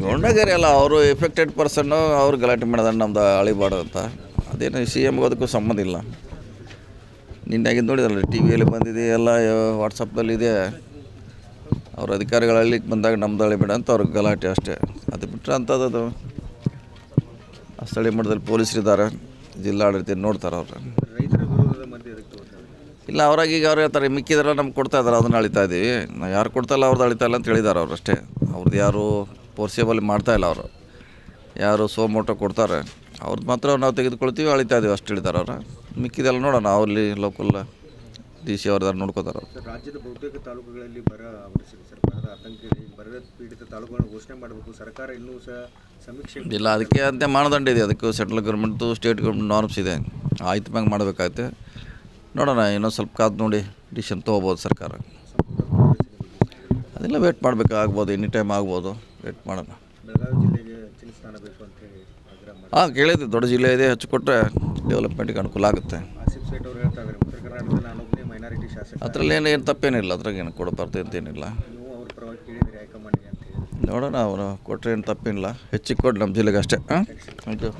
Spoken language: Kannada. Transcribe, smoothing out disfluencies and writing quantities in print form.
ಗೌಂಡಗೇರಿ ಅಲ್ಲ, ಅವರು ಎಫೆಕ್ಟೆಡ್ ಪರ್ಸನ್ನು ಅವ್ರು ಗಲಾಟೆ ಮಾಡಿದ ನಮ್ದು ಅಳಿಬಾರ್ದು ಅಂತ. ಅದೇನು ಸಿ ಎಮ್ಗೆ ಅದಕ್ಕೂ ಸಂಬಂಧ ಇಲ್ಲ. ನಿನ್ನಾಗಿದ್ದು ನೋಡಿದಲ್ಲ, ಟಿ ವಿಯಲ್ಲಿ ಬಂದಿದೆ, ಎಲ್ಲ ವಾಟ್ಸಪ್ದಲ್ಲಿದೆ. ಅವ್ರ ಅಧಿಕಾರಿಗಳು ಹಳ್ಳಿಗೆ ಬಂದಾಗ ನಮ್ದು ಅಳಿಬೇಡ ಅಂತ ಅವ್ರಿಗೆ ಗಲಾಟೆ ಅಷ್ಟೇ. ಅದು ಬಿಟ್ಟರೆ ಅಂಥದ್ದು ಸ್ಥಳೀಯ ಮಟ್ಟದಲ್ಲಿ ಪೊಲೀಸರಿದ್ದಾರೆ, ಜಿಲ್ಲಾಡಳಿತ ನೋಡ್ತಾರೆ ಅವ್ರು. ಇಲ್ಲ, ಅವ್ರಾಗೀಗ ಅವ್ರು ಹೇಳ್ತಾರೆ ಮಿಕ್ಕಿದ್ರೆ ನಮ್ಗೆ ಕೊಡ್ತಾ ಇದ್ದಾರೆ, ಅದನ್ನು ಅಳಿತಾ ಇದ್ದೀವಿ. ನಾವು ಯಾರು ಕೊಡ್ತಾಯಿಲ್ಲ ಅವ್ರದ್ದು ಅಳಿತಾ ಇಲ್ಲ ಅಂತ ಹೇಳಿದ್ದಾರೆ ಅವ್ರು ಅಷ್ಟೇ. ಅವ್ರದ್ದು ಯಾರು ಫೋರ್ಸೇಬಲ್ ಮಾಡ್ತಾಯಿಲ್ಲ ಅವರು. ಯಾರು ಸೋಮೋಟೋ ಕೊಡ್ತಾರೆ ಅವ್ರದ್ದು ಮಾತ್ರ ನಾವು ತೆಗೆದುಕೊಳ್ತೀವಿ, ಅಳಿತಾ ಇದ್ದೀವಿ ಅಷ್ಟು ಹೇಳಿದ್ದಾರೆ ಅವರು. ಮಿಕ್ಕಿದೆಲ್ಲ ನೋಡೋಣ, ಅವ್ರಲ್ಲಿ ಲೋಕಲ್ ಡಿ ಸಿ ಅವ್ರದ್ದು ನೋಡ್ಕೋತಾರೆ ಅವರು. ರಾಜ್ಯದ ಬಹುತೇಕ ತಾಲೂಕುಗಳಲ್ಲಿ ಬರ ಆವರಿಸಿದೆ ಸರ್. ಬರದ ಆತಂಕ ಇದೆ. ಬರದ ಪೀಡಿತ ತಾಲೂಕುಗಳನ್ನು ಘೋಷಣೆ ಮಾಡಬೇಕು. ಸರ್ಕಾರ ಇನ್ನೂ ಸಹ ಸಮೀಕ್ಷೆ ಇಲ್ಲ, ಅದಕ್ಕೆ ಅಂತ ಮಾನದಂಡ ಇದೆ. ಅದಕ್ಕೂ ಸೆಂಟ್ರಲ್ ಗೌರ್ಮೆಂಟ್ದು ಸ್ಟೇಟ್ ಗೌರ್ಮೆಂಟ್ ನಾರ್ಮ್ಸ್ ಇದೆ. ಆಯ್ತು ಮ್ಯಾಗ ಮಾಡಬೇಕಾಗತ್ತೆ. ನೋಡೋಣ, ಇನ್ನೊಂದು ಸ್ವಲ್ಪ ಕಾದು ನೋಡಿ ಡಿಸಿಷನ್ ತೊಗೋಬೋದು ಸರ್ಕಾರ. ಅದೆಲ್ಲ ವೇಟ್ ಮಾಡಬೇಕು, ಆಗ್ಬೋದು, ಎನಿ ಟೈಮ್ ಆಗ್ಬೋದು. ವೇಟ್ ಮಾಡೋಣ. ಬೆಳಗಾವಿ ಜಿಲ್ಲೆಗೆ ಹೆಚ್ಚಿನ ಸ್ಥಾನ ಬೇಕು ಅಂತೇಳಿ ಆಗ್ರಹ ಮಾಡಿ. ಕೇಳಿದ್ವಿ, ದೊಡ್ಡ ಜಿಲ್ಲೆ ಇದೆ, ಹೆಚ್ಚು ಕೊಟ್ಟರೆ ಡೆವಲಪ್ಮೆಂಟ್ಗೆ ಅನುಕೂಲ ಆಗುತ್ತೆ. ಆಸಿಫ್ ಸೇಠ್ ಅವರು ಹೇಳ್ತಾ ಇದ್ದಾರೆ, ಉತ್ತರ ಕರ್ನಾಟಕದಲ್ಲಿ ನಾನೊಬ್ಬನೇ ಮೈನಾರಿಟಿ ಶಾಸಕ. ಅದರಲ್ಲಿ ಏನು ತಪ್ಪೇನಿಲ್ಲ, ಅದ್ರಾಗೇನು ಕೊಡಬಾರ್ದು ಅಂತೇನಿಲ್ಲ. ನೀವು ಅವ್ರ ಪರವಾಗಿ ಕೇಳಿದ್ರಿ ಹೈಕಮಾಂಡ್ಗೆ ಅಂತ ಹೇಳಿ. ನೋಡೋಣ, ಅವರು ಕೊಟ್ಟರೆ ಏನು ತಪ್ಪೇನಿಲ್ಲ. ಹೆಚ್ಚಿಗೆ ಕೊಡಿ ನಮ್ಮ ಜಿಲ್ಲೆಗೆ ಅಷ್ಟೇ. Thank you.